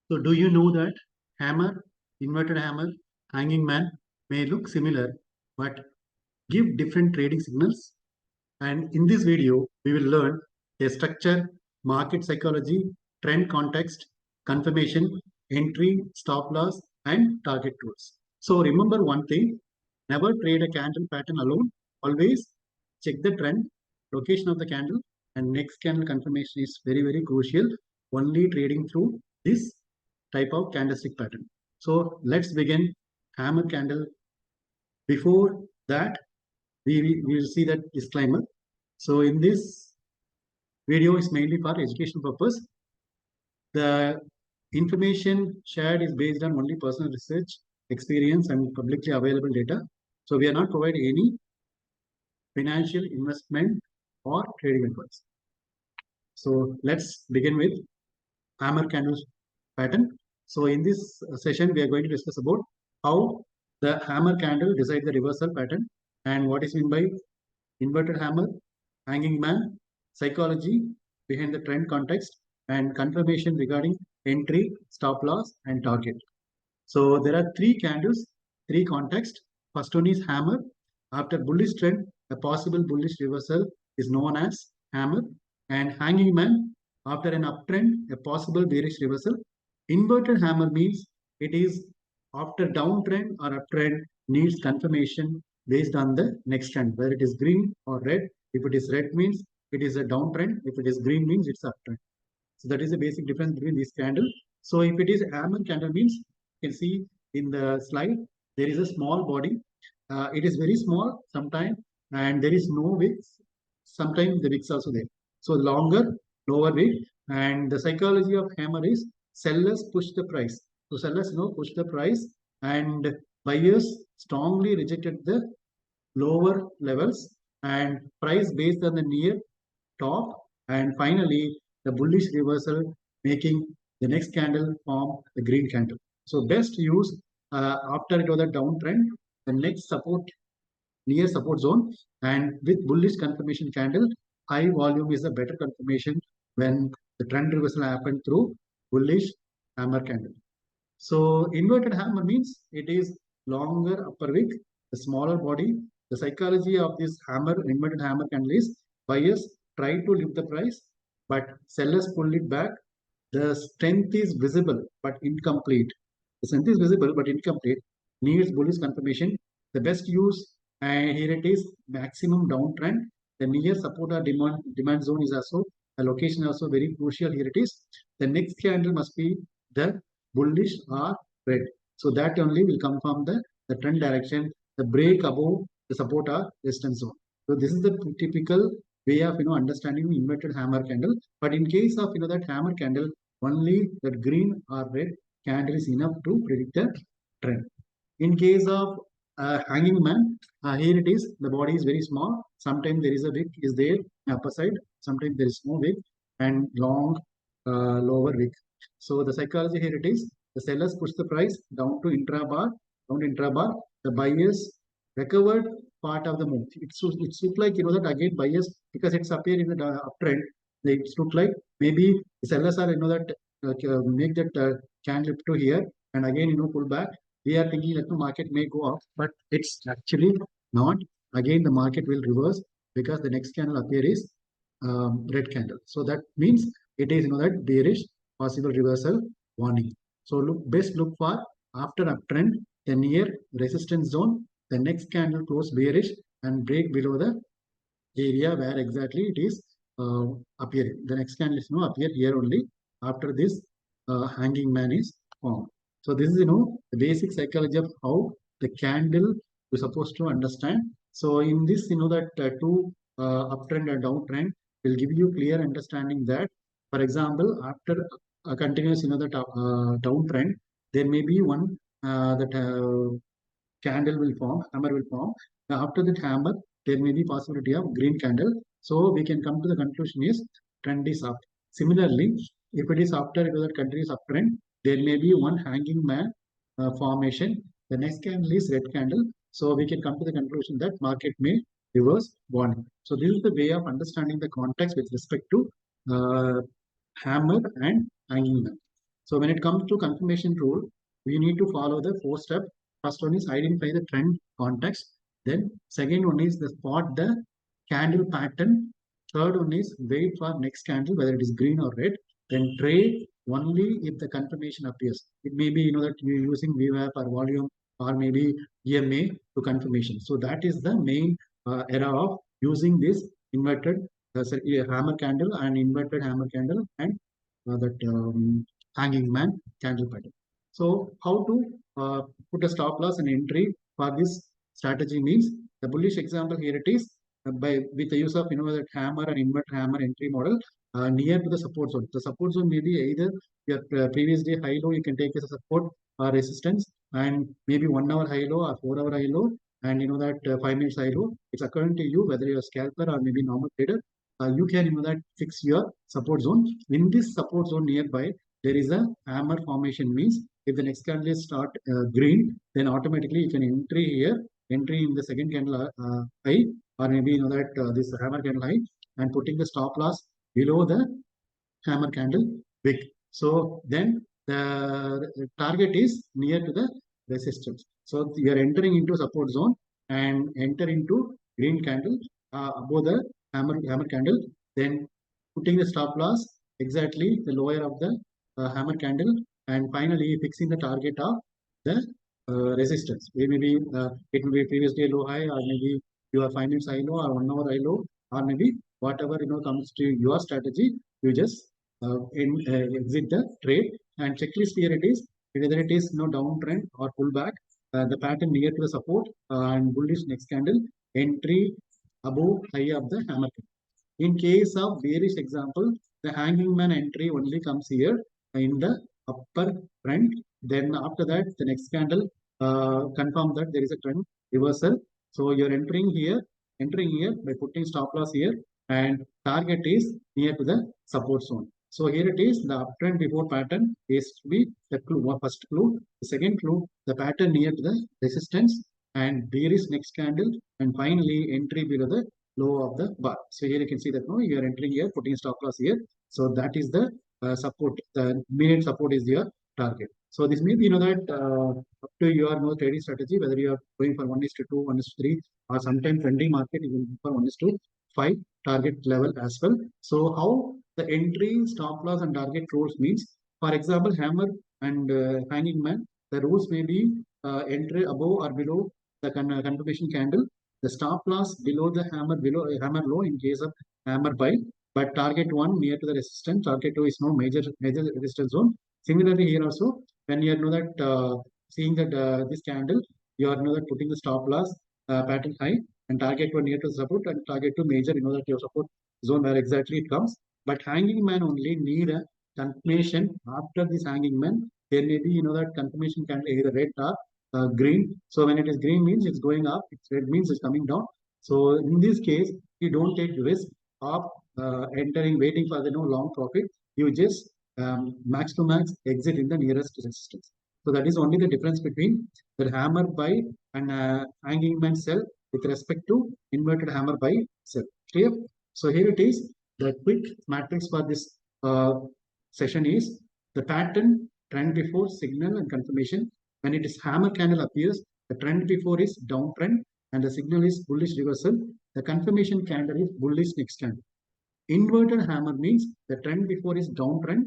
So do you know that hammer, inverted hammer, hanging man may look similar but give different trading signals? And in this video, we will learn a structure, market psychology, trend context, confirmation, entry, stop loss, and target tools. So remember one thing, never trade a candle pattern alone. Always check the trend, location of the candle, and next candle confirmation is very, very crucial. Only trading through this type of candlestick pattern. So let's begin hammer candle. Before that, we will see that disclaimer. So in this video is mainly for education purpose. The information shared is based on only personal research, experience, and publicly available data. So we are not providing any financial investment or trading advice. So let's begin with hammer candles pattern. So in this session, we are going to discuss about how the hammer candle decides the reversal pattern and what is meant by inverted hammer, hanging man, psychology behind the trend context, and confirmation regarding entry, stop loss, and target. So there are three candles, three contexts. First one is hammer. After bullish trend, a possible bullish reversal is known as hammer. And hanging man, after an uptrend, a possible bearish reversal. Inverted hammer means it is after downtrend or uptrend needs confirmation based on the next trend, whether it is green or red. If it is red means it is a downtrend. If it is green means it's uptrend. So that is the basic difference between these candles. So if it is hammer candle means you can see in the slide there is a small body. It is very small sometimes and there is no wicks. Sometimes the wicks also there. So longer, lower wick, and the psychology of hammer is sellers push the price. So sellers push the price and buyers strongly rejected the lower levels and price based on the near top, and finally the bullish reversal making the next candle form the green candle. So best use after it was a downtrend, the next support near support zone, and with bullish confirmation candle, high volume is a better confirmation when the trend reversal happened through bullish hammer candle. So inverted hammer means it is longer upper wick, the smaller body. The psychology of this hammer, inverted hammer candle is buyers try to lift the price, but sellers pull it back. The strength is visible but incomplete. The strength is visible but incomplete. Needs bullish confirmation. The best use, and here it is maximum downtrend. The near support or demand zone is also a location also very crucial. Here it is. The next candle must be the bullish or red. So that only will confirm the trend direction, the break above the support or resistance zone. So this is the typical way of understanding inverted hammer candle. But in case of that hammer candle, only that green or red candle is enough to predict the trend. In case of hanging man, here it is. The body is very small. Sometimes there is a wick is there upper side. Sometimes there is no wick and long lower wick. So the psychology here it is. The sellers push the price down to intrabar. The buyers recovered part of the move. It's look like that again buyers, because it's appear in the uptrend. It look like maybe the sellers are that make that candle to here and again pull back. We are thinking that the market may go up, but it's actually not. Again, the market will reverse because the next candle appear is red candle. So that means it is that bearish possible reversal warning. So best look for after uptrend, the near resistance zone, the next candle close bearish and break below the area where exactly it is appearing. The next candle is appear here only after this hanging man is formed. So this is the basic psychology of how the candle you're supposed to understand. So in this that two uptrend and downtrend will give you clear understanding that, for example, after a continuous the downtrend, there may be one that candle will form, hammer will form. After that hammer, there may be possibility of green candle. So we can come to the conclusion is trend is up. Similarly, if it is after that continuous uptrend, there may be one hanging man formation. The next candle is red candle. So we can come to the conclusion that market may reverse warning. So this is the way of understanding the context with respect to hammer and hanging man. So when it comes to confirmation rule, we need to follow the 4 steps. First one is identify the trend context. Then second one is the spot the candle pattern. Third one is wait for next candle, whether it is green or red. Then trade only if the confirmation appears. It may be that you're using VWAP or volume or maybe EMA to confirmation. So that is the main era of using this inverted hammer candle and inverted hammer candle and that hanging man candle pattern. So how to put a stop loss and entry for this strategy means the bullish example here it is by with the use of that hammer and inverted hammer entry model near to the support zone. The support zone may be either your previous day high low you can take as a support or resistance, and maybe 1 hour high low or 4 hour high low, and that 5 minutes high low. It's according to you whether you're a scalper or maybe normal trader. You can that fix your support zone. In this support zone nearby, there is a hammer formation. Means if the next candle is start green, then automatically you can entry in the second candle high, or maybe that this hammer candle high, and putting the stop loss below the hammer candle wick. So then the target is near to the resistance. So you are entering into support zone and enter into green candle above the hammer candle. Then putting the stop loss exactly the lower of the hammer candle, and finally fixing the target of the resistance. It may be previous day low high, or maybe your 5 minutes high low, or 1 hour high low, or maybe whatever comes to your strategy. You just exit the trade, and checklist here it is whether it is downtrend or pullback. The pattern near to the support and bullish next candle, entry above high of the hammer candle. In case of bearish example, the hanging man entry only comes here in the upper trend. Then after that, the next candle confirm that there is a trend reversal. So you're entering here by putting stop loss here, and target is near to the support zone. So here it is, the uptrend before pattern is to be the clue, first clue. The second clue, the pattern near to the resistance, and bearish next candle, and finally entry below the low of the bar. So here you can see that now you are entering here, putting stop loss here. So that is the support. The immediate support is your target. So this may be that up to your trading strategy, whether you are going for 1:2, 1:3, or sometimes trending market even for 1:5 target level as well. So how the entry, stop loss, and target rules means, for example, hammer and hanging man, the rules may be entry above or below the confirmation candle, the stop loss below the hammer low in case of hammer buy, but target 1 near to the resistance, target 2 is no major resistance zone. Similarly here also, when you know that seeing that this candle, you are that putting the stop loss pattern high, and target 1 near to support, and target 2 major, that your support zone where exactly it comes. But hanging man only need a confirmation after this hanging man. There may be that confirmation candle either red or green. So when it is green means it's going up, it's red means it's coming down. So in this case, you don't take risk of waiting for the long profit. You just max to max exit in the nearest resistance. So that is only the difference between the hammer buy and hanging man sell with respect to inverted hammer buy sell. Clear? So here it is. The quick matrix for this session is the pattern, trend before, signal, and confirmation. When it is hammer candle appears, the trend before is downtrend and the signal is bullish reversal. The confirmation candle is bullish next candle. Inverted hammer means the trend before is downtrend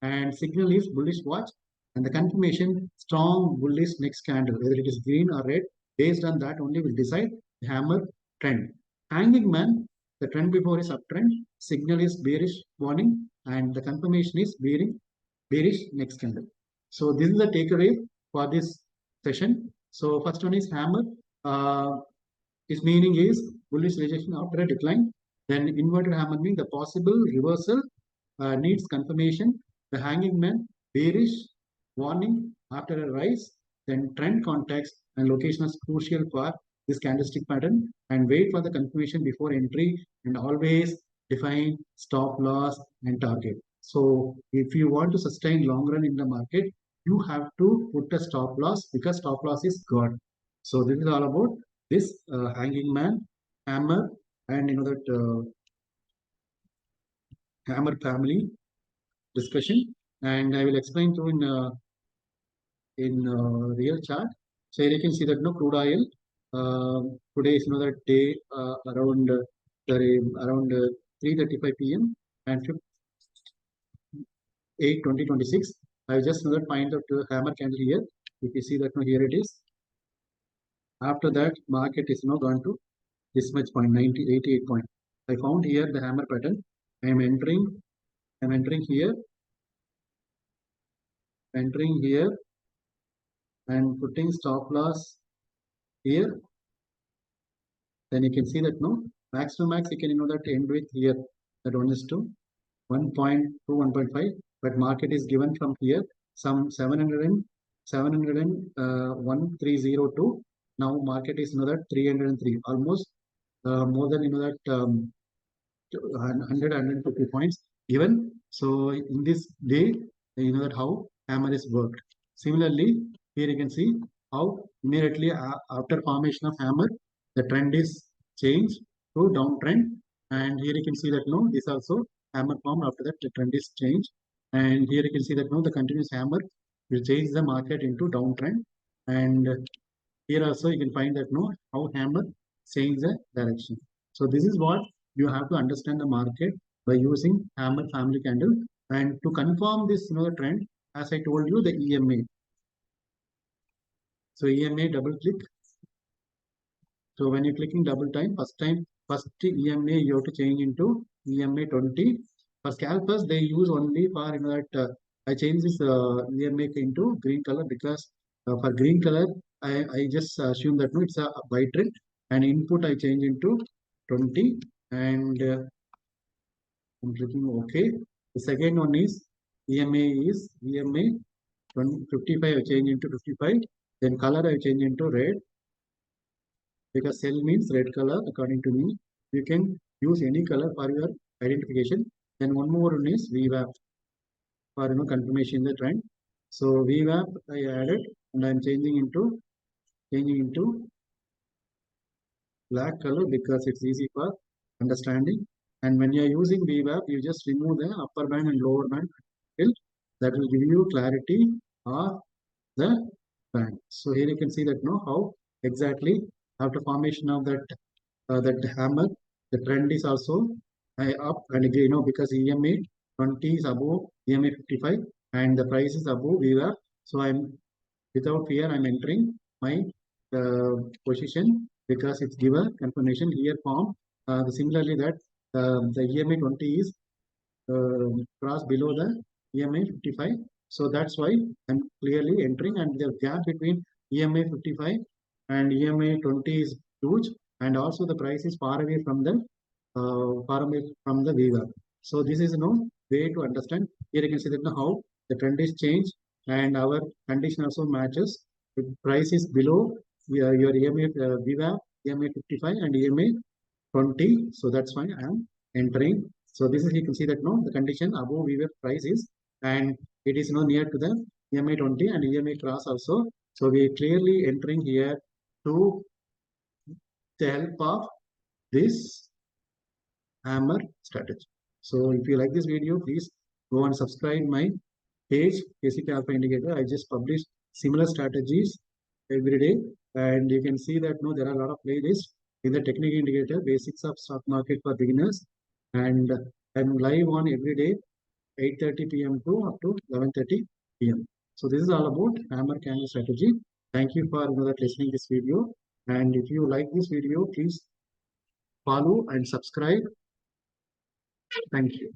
and signal is bullish watch, and the confirmation strong bullish next candle, whether it is green or red. Based on that only will decide the hammer trend. Hanging man, the trend before is uptrend, signal is bearish warning, and the confirmation is bearish next candle. So this is the takeaway for this session. So first one is hammer. Its meaning is bullish rejection after a decline. Then inverted hammer means the possible reversal needs confirmation. The hanging man, bearish warning after a rise. Then trend context and location is crucial for this candlestick pattern, and wait for the confirmation before entry, and always define stop loss and target. So if you want to sustain long run in the market, you have to put a stop loss, because stop loss is God. So this is all about this hanging man, hammer, and that hammer family discussion. and I will explain to in real chart. So here you can see that no crude oil today is another day around around 3:35 p.m. and 8/20/26. I just another point out to hammer candle here. If you see that no here it is. After that, market is now gone to this much point 88 point. I found here the hammer pattern. I am entering. I'm entering here, and putting stop loss here. Then you can see that no max to max you can that end with here that 1 is to 1.2 1.5, but market is given from here some 1302. Now market is that 303, almost more than that 100 150 points given. So in this day that how hammer is worked. Similarly, here you can see how immediately after formation of hammer the trend is changed to downtrend, and here you can see that no this also hammer formed. After that the trend is changed, and here you can see that no the continuous hammer will change the market into downtrend, and here also you can find that no how hammer change the direction. So this is what you have to understand the market by using hammer family candle, and to confirm this trend, as I told you, the EMA. So EMA double click. So when you're clicking double time, first EMA you have to change into EMA 20. For scalpers they use only for that I change this EMA into green color because for green color I just assume that no it's a buy trend, and input I change into 20, and I'm clicking OK. The second one is EMA 55 I change into 55. Then color I change into red because cell means red color according to me. You can use any color for your identification. Then one more one is VWAP for confirmation the trend. So VWAP I added, and I'm changing into black color because it's easy for understanding. And when you are using VWAP, you just remove the upper band and lower band till that will give you clarity of the band. So here you can see that how exactly after formation of that hammer, the trend is also up, and again because EMA 20 is above EMA 55 and the price is above VWAP. So I'm without fear I'm entering my position because it's given confirmation here form. Similarly that the EMA 20 is cross below the EMA 55. So that's why I'm clearly entering, and the gap between EMA 55 and EMA 20 is huge, and also the price is far away from the VWAP. So this is no way to understand. Here you can see that how the trend is changed and our condition also matches. The price is below your EMA VWAP, EMA 55 and EMA 20. So that's why I am entering. So this is you can see that the condition above VWAP price is, and it is near to the EMA 20 and EMA cross also. So we are clearly entering here to the help of this hammer strategy. So if you like this video, please go and subscribe my page KCK Alpha Indicator. I just publish similar strategies every day, and you can see that there are a lot of playlists in the technical indicator, basics of stock market for beginners, and I'm live on every day 8:30 p.m. to up to 11:30 p.m. So this is all about hammer candle strategy. Thank you for listening this video, and if you like this video, please follow and subscribe. Thank you.